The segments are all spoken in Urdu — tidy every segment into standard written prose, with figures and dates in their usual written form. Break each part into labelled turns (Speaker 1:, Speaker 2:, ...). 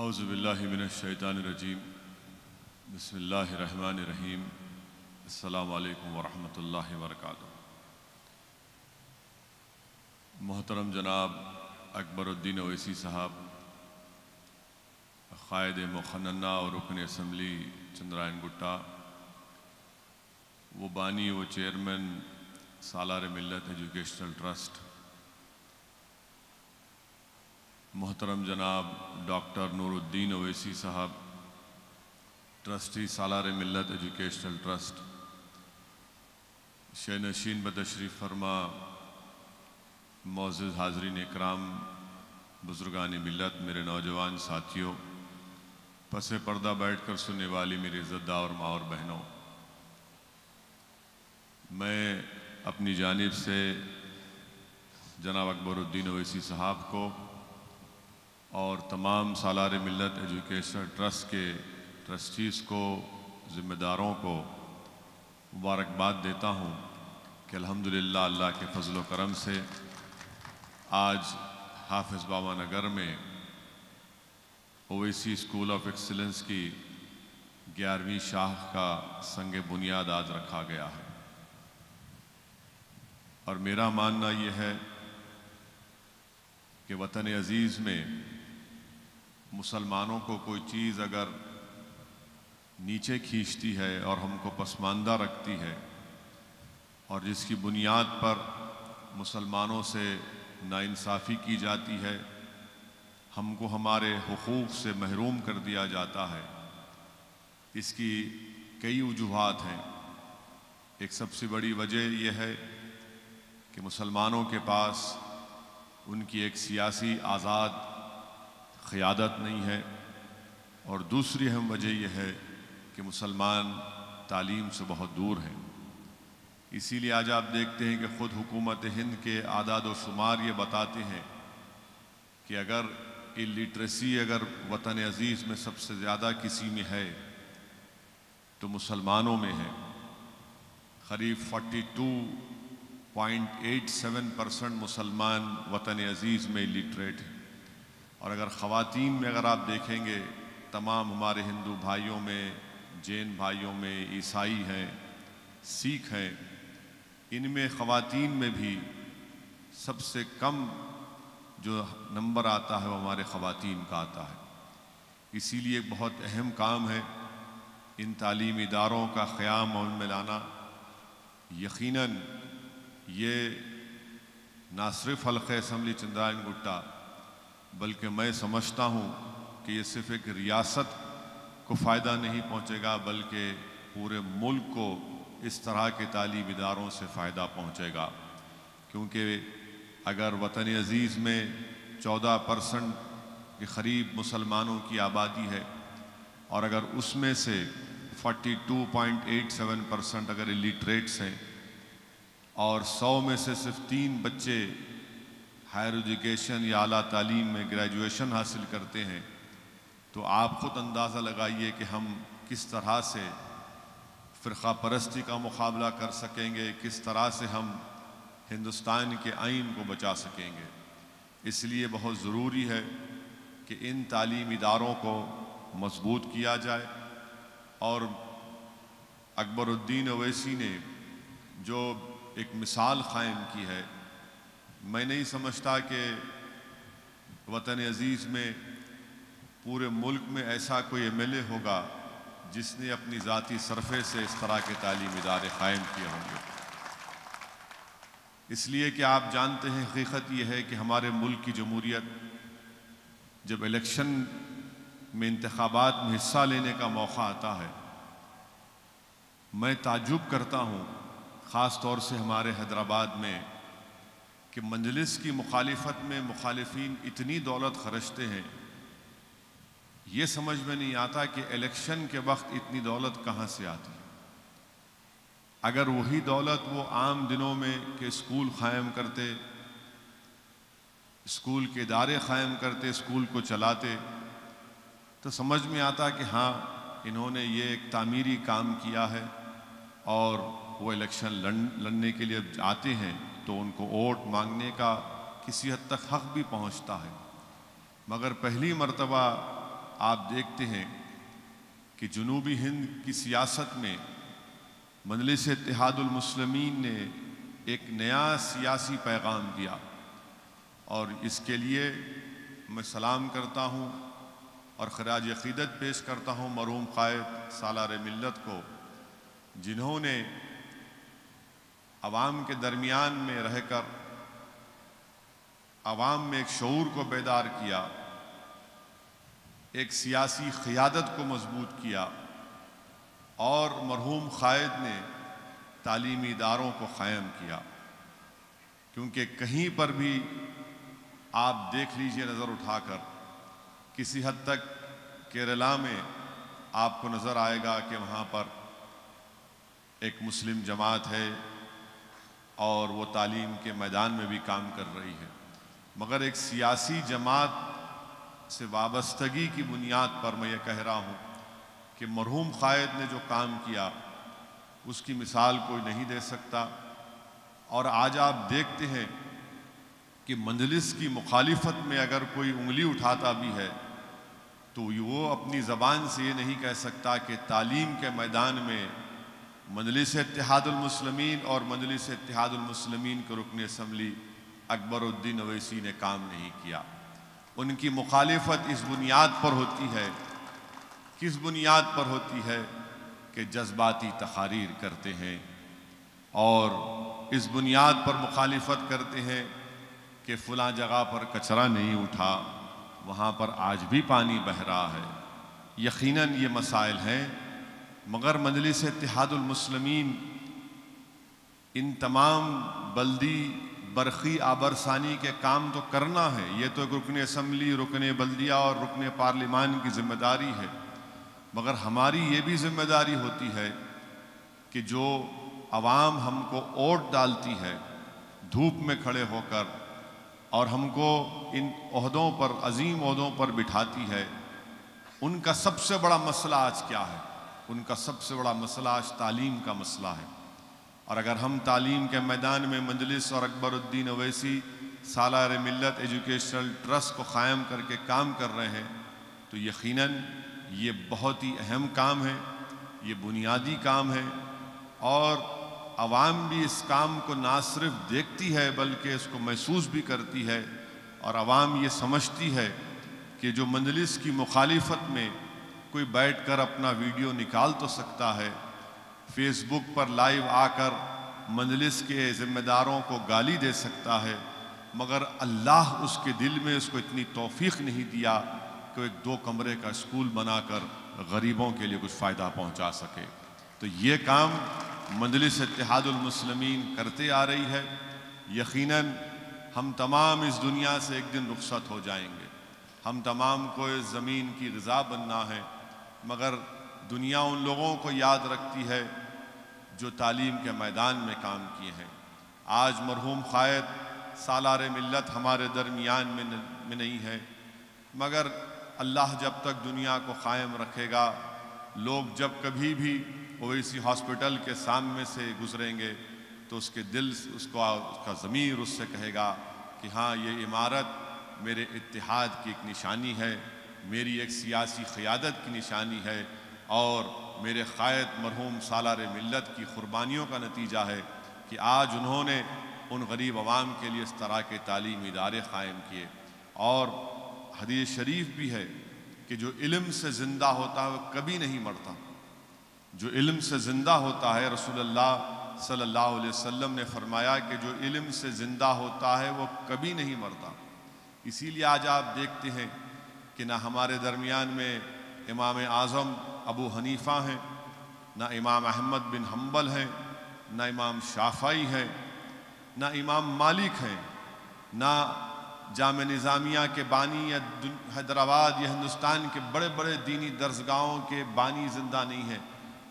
Speaker 1: اعوذ باللہ من الشیطان الرجیم بسم اللہ الرحمن الرحیم السلام علیکم ورحمۃ اللہ وبرکاتہ۔ محترم جناب اکبر الدین اویسی صاحب، قائد مقننہ اور رکن اسمبلی چندرائن گٹا، وہ بانی و چیئرمین سالار ملت ایجوکیشنل ٹرسٹ، محترم جناب ڈاکٹر نور الدین اویسی صاحب، ٹرسٹی سالار ملت ایجوکیشنل ٹرسٹ، شینشین بتشریف فرما معزز حاضرین اکرام، بزرگان ملت، میرے نوجوان ساتھیوں، پس پردہ بیٹھ کر سننے والی میری عزتدار اور ماں اور بہنوں، میں اپنی جانب سے جناب اکبر الدین اویسی صاحب کو اور تمام سالار ملت ایجوکیشنل ٹرسٹ کے ٹرسٹیز کو، ذمہ داروں کو مبارکباد دیتا ہوں کہ الحمدللہ اللہ کے فضل و کرم سے آج حافظ بابا نگر میں اویسی اسکول آف ایکسلنس کی 11ویں شاخ کا سنگ بنیاد آج رکھا گیا ہے۔ اور میرا ماننا یہ ہے کہ وطن عزیز میں مسلمانوں کو کوئی چیز اگر نیچے کھینچتی ہے اور ہم کو پسماندہ رکھتی ہے، اور جس کی بنیاد پر مسلمانوں سے ناانصافی کی جاتی ہے، ہم کو ہمارے حقوق سے محروم کر دیا جاتا ہے، اس کی کئی وجوہات ہیں۔ ایک سب سے بڑی وجہ یہ ہے کہ مسلمانوں کے پاس ان کی ایک سیاسی آزاد قیادت نہیں ہے، اور دوسری اہم وجہ یہ ہے کہ مسلمان تعلیم سے بہت دور ہیں۔ اسی لیے آج آپ دیکھتے ہیں کہ خود حکومت ہند کے اعداد و شمار یہ بتاتے ہیں کہ اگر الٹریسی اگر وطن عزیز میں سب سے زیادہ کسی میں ہے تو مسلمانوں میں ہے۔ قریب 42.87% مسلمان وطن عزیز میں الٹریٹ ہیں، اور اگر خواتین میں اگر آپ دیکھیں گے، تمام ہمارے ہندو بھائیوں میں، جین بھائیوں میں، عیسائی ہیں، سکھ ہیں، ان میں خواتین میں بھی سب سے کم جو نمبر آتا ہے وہ ہمارے خواتین کا آتا ہے۔ اسی لیے ایک بہت اہم کام ہے ان تعلیمی اداروں کا قیام عمل میں لانا۔ یقیناً یہ نہ صرف حلقہ اسمبلی چندرائن گٹا، بلکہ میں سمجھتا ہوں کہ یہ صرف ایک ریاست کو فائدہ نہیں پہنچے گا، بلکہ پورے ملک کو اس طرح کے تعلیمی اداروں سے فائدہ پہنچے گا، کیونکہ اگر وطن عزیز میں 14% کے قریب مسلمانوں کی آبادی ہے، اور اگر اس میں سے 42.87% اگر الٹریٹس ہیں، اور 100 میں سے صرف 3 بچے ہائر ایجوکیشن یا اعلیٰ تعلیم میں گریجویشن حاصل کرتے ہیں، تو آپ خود اندازہ لگائیے کہ ہم کس طرح سے فرقہ پرستی کا مقابلہ کر سکیں گے، کس طرح سے ہم ہندوستان کے آئین کو بچا سکیں گے۔ اس لیے بہت ضروری ہے کہ ان تعلیمی اداروں کو مضبوط کیا جائے، اور اکبر الدین اویسی نے جو ایک مثال قائم کی ہے، میں نہیں سمجھتا کہ وطن عزیز میں پورے ملک میں ایسا کوئی MLA ہوگا جس نے اپنی ذاتی صرفے سے اس طرح کے تعلیمی ادارے قائم کیے ہوں گے۔ اس لیے کہ آپ جانتے ہیں، حقیقت یہ ہے کہ ہمارے ملک کی جمہوریت جب الیکشن میں، انتخابات میں حصہ لینے کا موقع آتا ہے، میں تعجب کرتا ہوں، خاص طور سے ہمارے حیدرآباد میں، کہ مجلس کی مخالفت میں مخالفین اتنی دولت خرچتے ہیں، یہ سمجھ میں نہیں آتا کہ الیکشن کے وقت اتنی دولت کہاں سے آتی ہے۔ اگر وہی دولت وہ عام دنوں میں کہ اسکول قائم کرتے، اسکول کے ادارے قائم کرتے، اسکول کو چلاتے، تو سمجھ میں آتا کہ ہاں انہوں نے یہ ایک تعمیری کام کیا ہے، اور وہ الیکشن لڑنے کے لیے آتے ہیں تو ان کو ووٹ مانگنے کا کسی حد تک حق بھی پہنچتا ہے۔ مگر پہلی مرتبہ آپ دیکھتے ہیں کہ جنوبی ہند کی سیاست میں مجلس اتحاد المسلمین نے ایک نیا سیاسی پیغام دیا، اور اس کے لیے میں سلام کرتا ہوں اور خراج عقیدت پیش کرتا ہوں مرحوم قائد سالار ملت کو، جنہوں نے عوام کے درمیان میں رہ کر عوام میں ایک شعور کو بیدار کیا، ایک سیاسی قیادت کو مضبوط کیا، اور مرحوم قائد نے تعلیمی اداروں کو قائم کیا۔ کیونکہ کہیں پر بھی آپ دیکھ لیجئے نظر اٹھا کر، کسی حد تک کیرلا میں آپ کو نظر آئے گا کہ وہاں پر ایک مسلم جماعت ہے اور وہ تعلیم کے میدان میں بھی کام کر رہی ہے، مگر ایک سیاسی جماعت سے وابستگی کی بنیاد پر میں یہ کہہ رہا ہوں کہ مرحوم قائد نے جو کام کیا اس کی مثال کوئی نہیں دے سکتا۔ اور آج آپ دیکھتے ہیں کہ مجلس کی مخالفت میں اگر کوئی انگلی اٹھاتا بھی ہے تو وہ اپنی زبان سے یہ نہیں کہہ سکتا کہ تعلیم کے میدان میں مجلس اتحاد المسلمین اور مجلس اتحاد المسلمین کے رکن اسمبلی اکبر الدین اویسی نے کام نہیں کیا۔ ان کی مخالفت اس بنیاد پر ہوتی ہے، کس بنیاد پر ہوتی ہے کہ جذباتی تقاریر کرتے ہیں، اور اس بنیاد پر مخالفت کرتے ہیں کہ فلاں جگہ پر کچرا نہیں اٹھا، وہاں پر آج بھی پانی بہہ رہا ہے۔ یقیناً یہ مسائل ہیں، مگر مجلس اتحاد المسلمین ان تمام بلدی برقی آبرسانی کے کام تو کرنا ہے، یہ تو رکن اسمبلی، رکن بلدیہ اور رکن پارلیمان کی ذمہ داری ہے، مگر ہماری یہ بھی ذمہ داری ہوتی ہے کہ جو عوام ہم کو ووٹ ڈالتی ہے دھوپ میں کھڑے ہو کر اور ہم کو ان عہدوں پر، عظیم عہدوں پر بٹھاتی ہے، ان کا سب سے بڑا مسئلہ آج کیا ہے؟ ان کا سب سے بڑا مسئلہ آج تعلیم کا مسئلہ ہے۔ اور اگر ہم تعلیم کے میدان میں مجلس اور اکبر الدین اویسی سالار ملت ایجوکیشنل ٹرسٹ کو قائم کر کے کام کر رہے ہیں تو یقیناً یہ بہت ہی اہم کام ہے، یہ بنیادی کام ہے، اور عوام بھی اس کام کو نہ صرف دیکھتی ہے بلکہ اس کو محسوس بھی کرتی ہے، اور عوام یہ سمجھتی ہے کہ جو مجلس کی مخالفت میں کوئی بیٹھ کر اپنا ویڈیو نکال تو سکتا ہے، فیس بک پر لائیو آ کر مجلس کے ذمہ داروں کو گالی دے سکتا ہے، مگر اللہ اس کے دل میں اس کو اتنی توفیق نہیں دیا کہ ایک 2 کمرے کا اسکول بنا کر غریبوں کے لیے کچھ فائدہ پہنچا سکے۔ تو یہ کام مجلس اتحاد المسلمین کرتے آ رہی ہے۔ یقیناً ہم تمام اس دنیا سے ایک دن رخصت ہو جائیں گے، ہم تمام کو اس زمین کی غذا بننا ہے، مگر دنیا ان لوگوں کو یاد رکھتی ہے جو تعلیم کے میدان میں کام کیے ہیں۔ آج مرحوم قائد سالار ملت ہمارے درمیان میں نہیں ہے، مگر اللہ جب تک دنیا کو قائم رکھے گا، لوگ جب کبھی بھی اویسی ہاسپٹل کے سامنے سے گزریں گے تو اس کے دل سے اس کا ضمیر اس سے کہے گا کہ ہاں یہ عمارت میرے اتحاد کی ایک نشانی ہے، میری ایک سیاسی قیادت کی نشانی ہے، اور میرے قائد مرحوم سالار ملت کی قربانیوں کا نتیجہ ہے کہ آج انہوں نے ان غریب عوام کے لیے اس طرح کے تعلیمی ادارے قائم کیے۔ اور حدیث شریف بھی ہے کہ جو علم سے زندہ ہوتا ہے وہ کبھی نہیں مرتا، جو علم سے زندہ ہوتا ہے، رسول اللہ صلی اللہ علیہ وسلم نے فرمایا کہ جو علم سے زندہ ہوتا ہے وہ کبھی نہیں مرتا۔ اسی لیے آج آپ دیکھتے ہیں کہ نہ ہمارے درمیان میں امام اعظم ابو حنیفہ ہیں، نہ امام احمد بن حنبل ہیں، نہ امام شافعی ہیں، نہ امام مالک ہیں، نہ جامع نظامیہ کے بانی یا حیدرآباد یا ہندوستان کے بڑے بڑے دینی درسگاہوں کے بانی زندہ نہیں ہیں،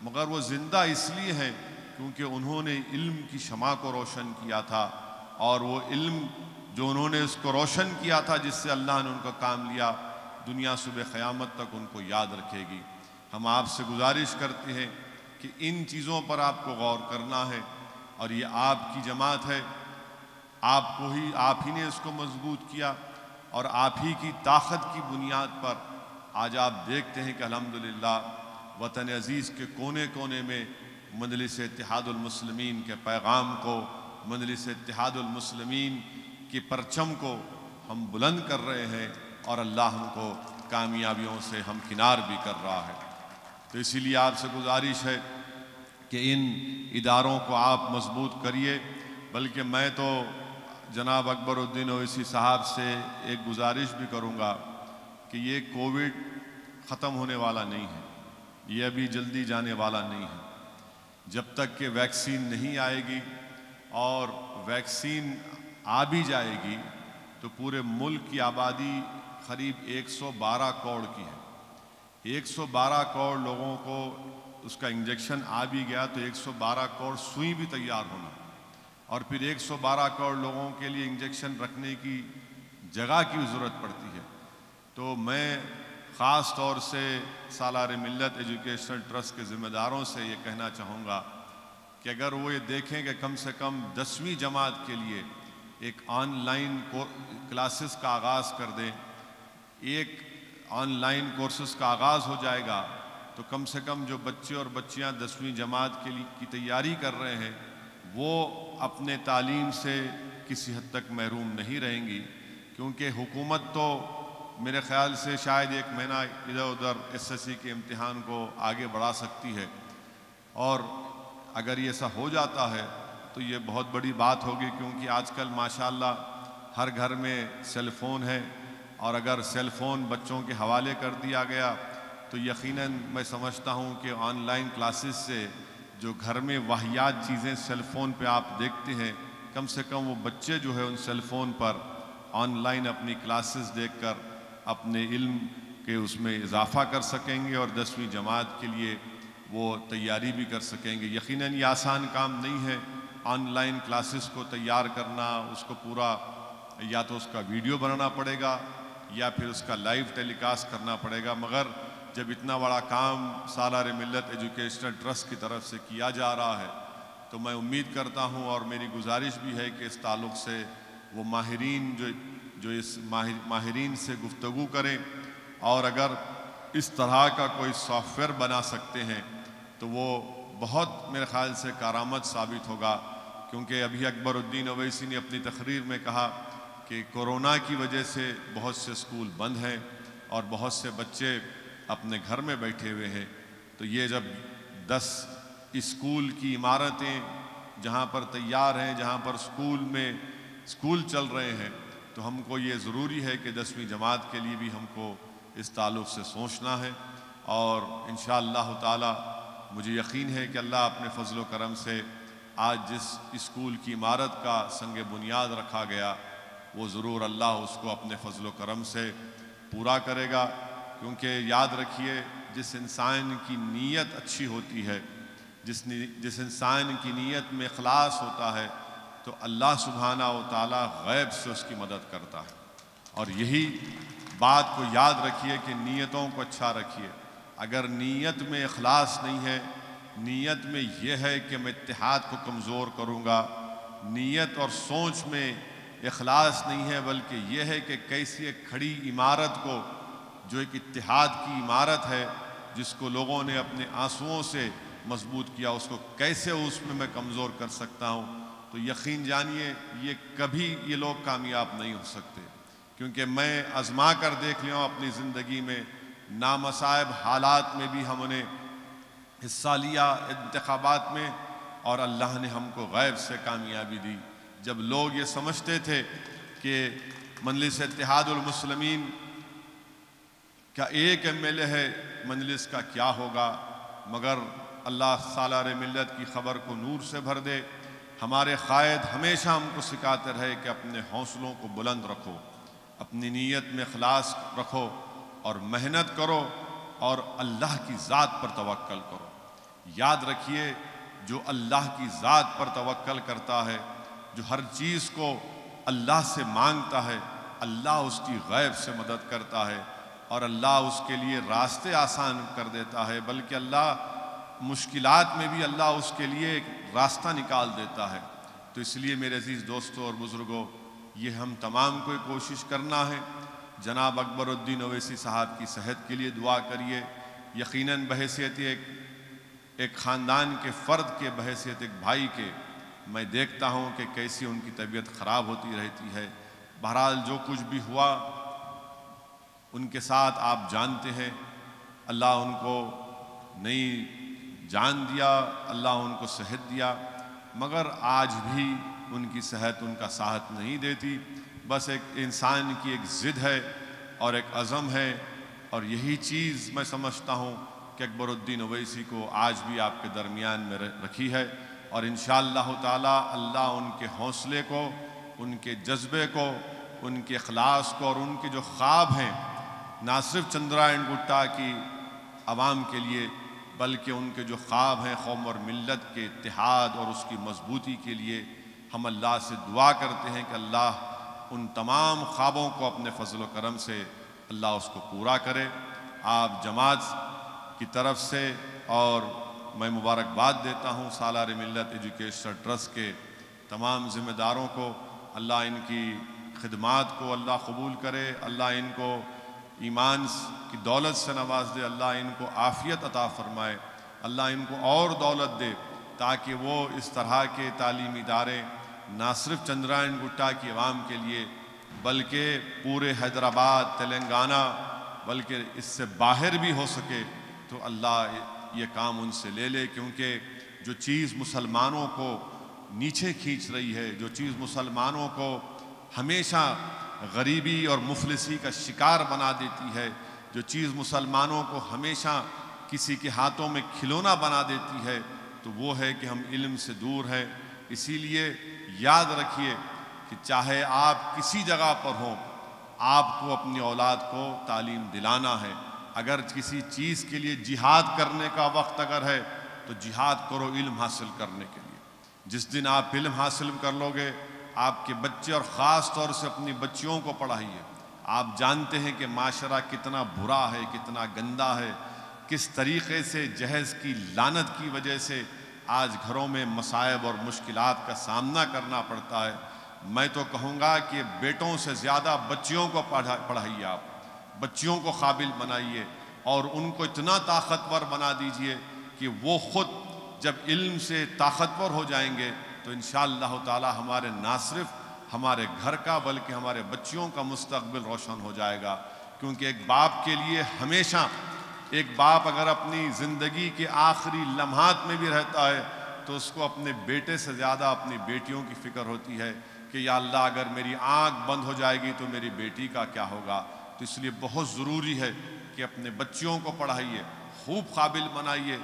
Speaker 1: مگر وہ زندہ اس لیے ہیں کیونکہ انہوں نے علم کی شمع کو روشن کیا تھا، اور وہ علم جو انہوں نے اس کو روشن کیا تھا جس سے اللہ نے ان کا کام لیا، دنیا صبح قیامت تک ان کو یاد رکھے گی۔ ہم آپ سے گزارش کرتے ہیں کہ ان چیزوں پر آپ کو غور کرنا ہے، اور یہ آپ کی جماعت ہے، آپ ہی نے اس کو مضبوط کیا، اور آپ ہی کی طاقت کی بنیاد پر آج آپ دیکھتے ہیں کہ الحمدللہ وطن عزیز کے کونے کونے میں مجلس اتحاد المسلمین کے پیغام کو، مجلس اتحاد المسلمین کی پرچم کو ہم بلند کر رہے ہیں، اور اللہ ہم کو کامیابیوں سے ہمکنار بھی کر رہا ہے۔ تو اسی لیے آپ سے گزارش ہے کہ ان اداروں کو آپ مضبوط کریے۔ بلکہ میں تو جناب اکبر الدین اویسی صاحب سے ایک گزارش بھی کروں گا کہ یہ کووڈ ختم ہونے والا نہیں ہے، یہ ابھی جلدی جانے والا نہیں ہے۔ جب تک کہ ویکسین نہیں آئے گی، اور ویکسین آ بھی جائے گی تو پورے ملک کی آبادی قریب 112 کروڑ کی ہے۔ 112 کروڑ لوگوں کو اس کا انجیکشن آ بھی گیا تو 112 کروڑ سوئی بھی تیار ہونا، اور پھر 112 کروڑ لوگوں کے لیے انجیکشن رکھنے کی جگہ کی ضرورت پڑتی ہے۔ تو میں خاص طور سے سالار ملت ایجوکیشنل ٹرسٹ کے ذمہ داروں سے یہ کہنا چاہوں گا کہ اگر وہ یہ دیکھیں کہ کم سے کم 10ویں جماعت کے لیے ایک آن لائن کلاسز کا آغاز کر دیں، ایک آن لائن کورسز کا آغاز ہو جائے گا تو کم سے کم جو بچے اور بچیاں 10ویں جماعت کے لیے کی تیاری کر رہے ہیں وہ اپنے تعلیم سے کسی حد تک محروم نہیں رہیں گی، کیونکہ حکومت تو میرے خیال سے شاید ایک مہینہ ادھر ادھر SSC کے امتحان کو آگے بڑھا سکتی ہے، اور اگر یہ ایسا ہو جاتا ہے تو یہ بہت بڑی بات ہوگی، کیونکہ آج کل ماشاءاللہ ہر گھر میں سیل فون ہے، اور اگر سیل فون بچوں کے حوالے کر دیا گیا تو یقیناً میں سمجھتا ہوں کہ آن لائن کلاسز سے جو گھر میں واہیات چیزیں سیل فون پہ آپ دیکھتے ہیں، کم سے کم وہ بچے جو ہے ان سیل فون پر آن لائن اپنی کلاسز دیکھ کر اپنے علم کے اس میں اضافہ کر سکیں گے، اور 10ویں جماعت کے لیے وہ تیاری بھی کر سکیں گے۔ یقیناً یہ آسان کام نہیں ہے آن لائن کلاسز کو تیار کرنا، اس کو پورا یا تو اس کا ویڈیو بنانا پڑے گا یا پھر اس کا لائیو ٹیلی کاسٹ کرنا پڑے گا، مگر جب اتنا بڑا کام سالار ملت ایجوکیشنل ٹرسٹ کی طرف سے کیا جا رہا ہے تو میں امید کرتا ہوں، اور میری گزارش بھی ہے کہ اس تعلق سے وہ ماہرین جو اس ماہرین سے گفتگو کریں، اور اگر اس طرح کا کوئی سافٹ ویئر بنا سکتے ہیں تو وہ بہت میرے خیال سے کارآمد ثابت ہوگا، کیونکہ ابھی اکبر الدین اویسی نے اپنی تقریر میں کہا کہ کورونا کی وجہ سے بہت سے اسکول بند ہیں اور بہت سے بچے اپنے گھر میں بیٹھے ہوئے ہیں، تو یہ جب 10 اسکول کی عمارتیں جہاں پر تیار ہیں، جہاں پر اسکول چل رہے ہیں، تو ہم کو یہ ضروری ہے کہ 10ویں جماعت کے لیے بھی ہم کو اس تعلق سے سوچنا ہے، اور انشاءاللہ تعالی مجھے یقین ہے کہ اللہ اپنے فضل و کرم سے آج جس اسکول کی عمارت کا سنگ بنیاد رکھا گیا وہ ضرور اللہ اس کو اپنے فضل و کرم سے پورا کرے گا، کیونکہ یاد رکھیے جس انسان کی نیت اچھی ہوتی ہے، جس انسان کی نیت میں اخلاص ہوتا ہے تو اللہ سبحانہ و تعالی غیب سے اس کی مدد کرتا ہے۔ اور یہی بات کو یاد رکھیے کہ نیتوں کو اچھا رکھیے۔ اگر نیت میں اخلاص نہیں ہے، نیت میں یہ ہے کہ میں اتحاد کو کمزور کروں گا، نیت اور سوچ میں اخلاص نہیں ہے، بلکہ یہ ہے کہ کیسی ایک کھڑی عمارت کو، جو ایک اتحاد کی عمارت ہے جس کو لوگوں نے اپنے آنسوؤں سے مضبوط کیا، اس کو کیسے اس میں کمزور کر سکتا ہوں، تو یقین جانیے یہ کبھی یہ لوگ کامیاب نہیں ہو سکتے، کیونکہ میں آزما کر دیکھ لیا ہوں اپنی زندگی میں، نامصائب حالات میں بھی ہم نے حصہ لیا انتخابات میں، اور اللہ نے ہم کو غیب سے کامیابی دی۔ جب لوگ یہ سمجھتے تھے کہ مجلس اتحاد المسلمین کا ایک MLA ہے، مجلس کا کیا ہوگا، مگر اللہ سالار ملت کی خبر کو نور سے بھر دے۔ ہمارے قائد ہمیشہ ہم کو سکھاتے رہے کہ اپنے حوصلوں کو بلند رکھو، اپنی نیت میں اخلاص رکھو اور محنت کرو، اور اللہ کی ذات پر توکل کرو۔ یاد رکھیے جو اللہ کی ذات پر توکل کرتا ہے، جو ہر چیز کو اللہ سے مانگتا ہے، اللہ اس کی غیب سے مدد کرتا ہے، اور اللہ اس کے لیے راستے آسان کر دیتا ہے، بلکہ اللہ مشکلات میں بھی اللہ اس کے لیے ایک راستہ نکال دیتا ہے۔ تو اس لیے میرے عزیز دوستوں اور بزرگوں، یہ ہم تمام کو کوشش کرنا ہے، جناب اکبر الدین اویسی صاحب کی صحت کے لیے دعا کریے۔ یقیناً بحیثیت ایک خاندان کے فرد کے، بحیثیت ایک بھائی کے، میں دیکھتا ہوں کہ کیسی ان کی طبیعت خراب ہوتی رہتی ہے۔ بہرحال جو کچھ بھی ہوا ان کے ساتھ آپ جانتے ہیں، اللہ ان کو نئی جان دیا، اللہ ان کو صحت دیا، مگر آج بھی ان کی صحت ان کا ساتھ نہیں دیتی۔ بس ایک انسان کی ایک ضد ہے اور ایک عزم ہے، اور یہی چیز میں سمجھتا ہوں کہ اکبر الدین اویسی کو آج بھی آپ کے درمیان میں رکھی ہے، اور انشاءاللہ تعالی اللہ ان کے حوصلے کو، ان کے جذبے کو، ان کے اخلاص کو، اور ان کے جو خواب ہیں نہ صرف چندرائن گٹا کی عوام کے لیے بلکہ ان کے جو خواب ہیں قوم اور ملت کے اتحاد اور اس کی مضبوطی کے لیے، ہم اللہ سے دعا کرتے ہیں کہ اللہ ان تمام خوابوں کو اپنے فضل و کرم سے اللہ اس کو پورا کرے۔ آپ جماعت کی طرف سے اور میں مبارکباد دیتا ہوں سالار ملت ایجوکیشنل ٹرسٹ کے تمام ذمہ داروں کو، اللہ ان کی خدمات کو اللہ قبول کرے، اللہ ان کو ایمان کی دولت سے نواز دے، اللہ ان کو عافیت عطا فرمائے، اللہ ان کو اور دولت دے تاکہ وہ اس طرح کے تعلیمی ادارے نہ صرف چندرائن گٹا کی عوام کے لیے بلکہ پورے حیدرآباد، تلنگانہ، بلکہ اس سے باہر بھی ہو سکے تو اللہ یہ کام ان سے لے لے، کیونکہ جو چیز مسلمانوں کو نیچے کھینچ رہی ہے، جو چیز مسلمانوں کو ہمیشہ غریبی اور مفلسی کا شکار بنا دیتی ہے، جو چیز مسلمانوں کو ہمیشہ کسی کے ہاتھوں میں کھلونا بنا دیتی ہے، تو وہ ہے کہ ہم علم سے دور ہیں۔ اسی لیے یاد رکھیے کہ چاہے آپ کسی جگہ پر ہوں، آپ کو اپنی اولاد کو تعلیم دلانا ہے۔ اگر کسی چیز کے لیے جہاد کرنے کا وقت اگر ہے تو جہاد کرو علم حاصل کرنے کے لیے۔ جس دن آپ علم حاصل کر لو گے، آپ کے بچے اور خاص طور سے اپنی بچیوں کو پڑھائیے۔ آپ جانتے ہیں کہ معاشرہ کتنا برا ہے، کتنا گندا ہے، کس طریقے سے جہیز کی لعنت کی وجہ سے آج گھروں میں مصائب اور مشکلات کا سامنا کرنا پڑتا ہے۔ میں تو کہوں گا کہ بیٹوں سے زیادہ بچیوں کو پڑھائیے، آپ بچیوں کو قابل بنائیے اور ان کو اتنا طاقتور بنا دیجئے کہ وہ خود جب علم سے طاقتور ہو جائیں گے تو انشاءاللہ تعالی ہمارے نہ صرف ہمارے گھر کا بلکہ ہمارے بچیوں کا مستقبل روشن ہو جائے گا۔ کیونکہ ایک باپ کے لیے ہمیشہ، ایک باپ اگر اپنی زندگی کے آخری لمحات میں بھی رہتا ہے تو اس کو اپنے بیٹے سے زیادہ اپنی بیٹیوں کی فکر ہوتی ہے کہ یا اللہ اگر میری آنکھ بند ہو جائے گی تو میری بیٹی کا کیا ہوگا۔ تو اس لیے بہت ضروری ہے کہ اپنے بچیوں کو پڑھائیے، خوب قابل بنائیے،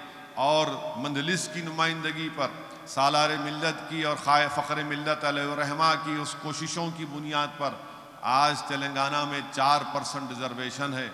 Speaker 1: اور مجلس کی نمائندگی پر سالار ملت کی اور فخر ملت علیہ الرحمہ کی اس کوششوں کی بنیاد پر آج تلنگانہ میں 4% ریزرویشن ہے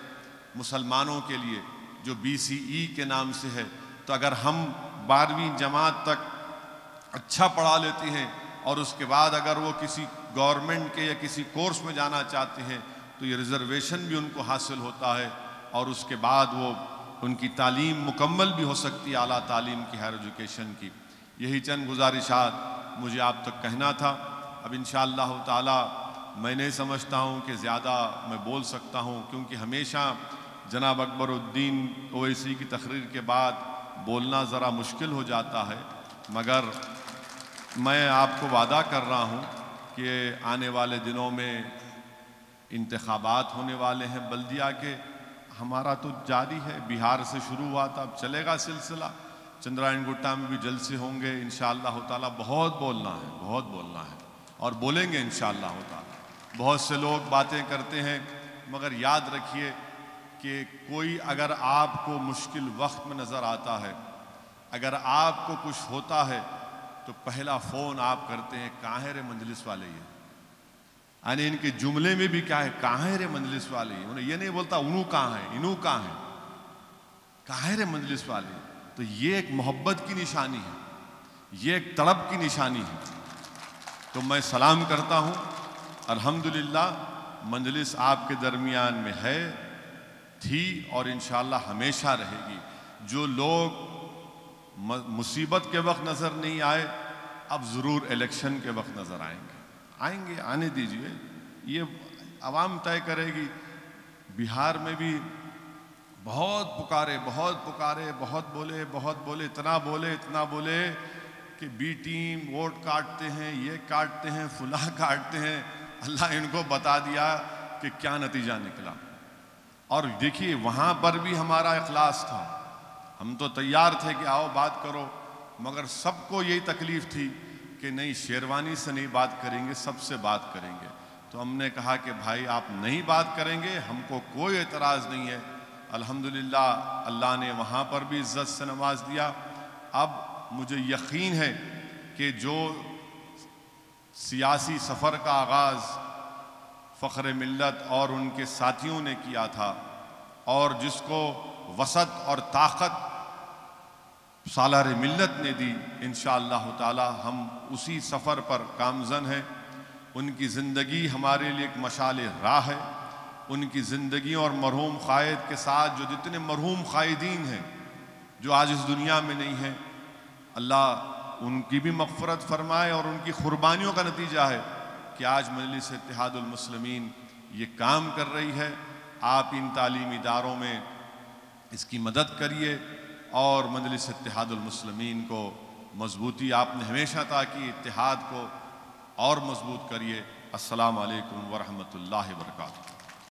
Speaker 1: مسلمانوں کے لیے جو BCE کے نام سے ہے۔ تو اگر ہم 12ویں جماعت تک اچھا پڑھا لیتے ہیں اور اس کے بعد اگر وہ کسی گورنمنٹ کے یا کسی کورس میں جانا چاہتے ہیں تو یہ ریزرویشن بھی ان کو حاصل ہوتا ہے، اور اس کے بعد وہ ان کی تعلیم مکمل بھی ہو سکتی ہے، اعلیٰ تعلیم کی، ہائر ایجوکیشن کی۔ یہی چند گزارشات مجھے آپ تک کہنا تھا۔ اب انشاءاللہ تعالی میں نہیں سمجھتا ہوں کہ زیادہ میں بول سکتا ہوں، کیونکہ ہمیشہ جناب اکبر الدین اویسی کی تقریر کے بعد بولنا ذرا مشکل ہو جاتا ہے، مگر میں آپ کو وعدہ کر رہا ہوں کہ آنے والے دنوں میں انتخابات ہونے والے ہیں بلدیہ کے، ہمارا تو جاری ہے، بہار سے شروع ہوا تھا، اب چلے گا سلسلہ، چندرائن گٹا میں بھی جلسے ہوں گے انشاءاللہ تعالی۔ بہت بولنا ہے، بہت بولنا ہے، اور بولیں گے انشاءاللہ تعالی۔ بہت سے لوگ باتیں کرتے ہیں، مگر یاد رکھیے کہ کوئی اگر آپ کو مشکل وقت میں نظر آتا ہے، اگر آپ کو کچھ ہوتا ہے تو پہلا فون آپ کرتے ہیں کہاں ہے رے مجلس والے، یعنی ان کے جملے میں بھی کیا ہے، کہاں ہے رے مجلس والے، انہیں یہ نہیں بولتا انہوں کہاں ہے، انہوں کہاں ہے، کہاں ہے رے مجلس والے۔ تو یہ ایک محبت کی نشانی ہے، یہ ایک طلب کی نشانی ہے۔ تو میں سلام کرتا ہوں، الحمدللہ مجلس آپ کے درمیان میں ہے، تھی، اور انشاءاللہ ہمیشہ رہے گی۔ جو لوگ مصیبت کے وقت نظر نہیں آئے، اب ضرور الیکشن کے وقت نظر آئیں گے، آنے دیجئے، یہ عوام طے کرے گی۔ بہار میں بھی بہت پکارے، بہت بولے، اتنا بولے کہ بی ٹیم ووٹ کاٹتے ہیں، یہ کاٹتے ہیں، فلاں کاٹتے ہیں۔ اللہ ان کو بتا دیا کہ کیا نتیجہ نکلا۔ اور دیکھیے وہاں پر بھی ہمارا اخلاص تھا، ہم تو تیار تھے کہ آؤ بات کرو، مگر سب کو یہی تکلیف تھی کہ نہیں، شیروانی سے نہیں بات کریں گے، سب سے بات کریں گے۔ تو ہم نے کہا کہ بھائی آپ نہیں بات کریں گے، ہم کو کوئی اعتراض نہیں ہے۔ الحمدللہ اللہ نے وہاں پر بھی عزت سے نواز دیا۔ اب مجھے یقین ہے کہ جو سیاسی سفر کا آغاز فخر ملت اور ان کے ساتھیوں نے کیا تھا، اور جس کو وسعت اور طاقت سالار ملت نے دی، انشاءاللہ تعالی ہم اسی سفر پر گامزن ہیں۔ ان کی زندگی ہمارے لیے ایک مشعل راہ ہے۔ ان کی زندگی اور مرحوم قائد کے ساتھ جو جتنے مرحوم قائدین ہیں جو آج اس دنیا میں نہیں ہیں، اللہ ان کی بھی مغفرت فرمائے، اور ان کی قربانیوں کا نتیجہ ہے کہ آج مجلس اتحاد المسلمین یہ کام کر رہی ہے۔ آپ ان تعلیمی اداروں میں اس کی مدد کریے اور مجلس اتحاد المسلمین کو مضبوطی آپ نے ہمیشہ عطا کی، اتحاد کو اور مضبوط کریے۔ السلام علیکم ورحمۃ اللہ وبرکاتہ۔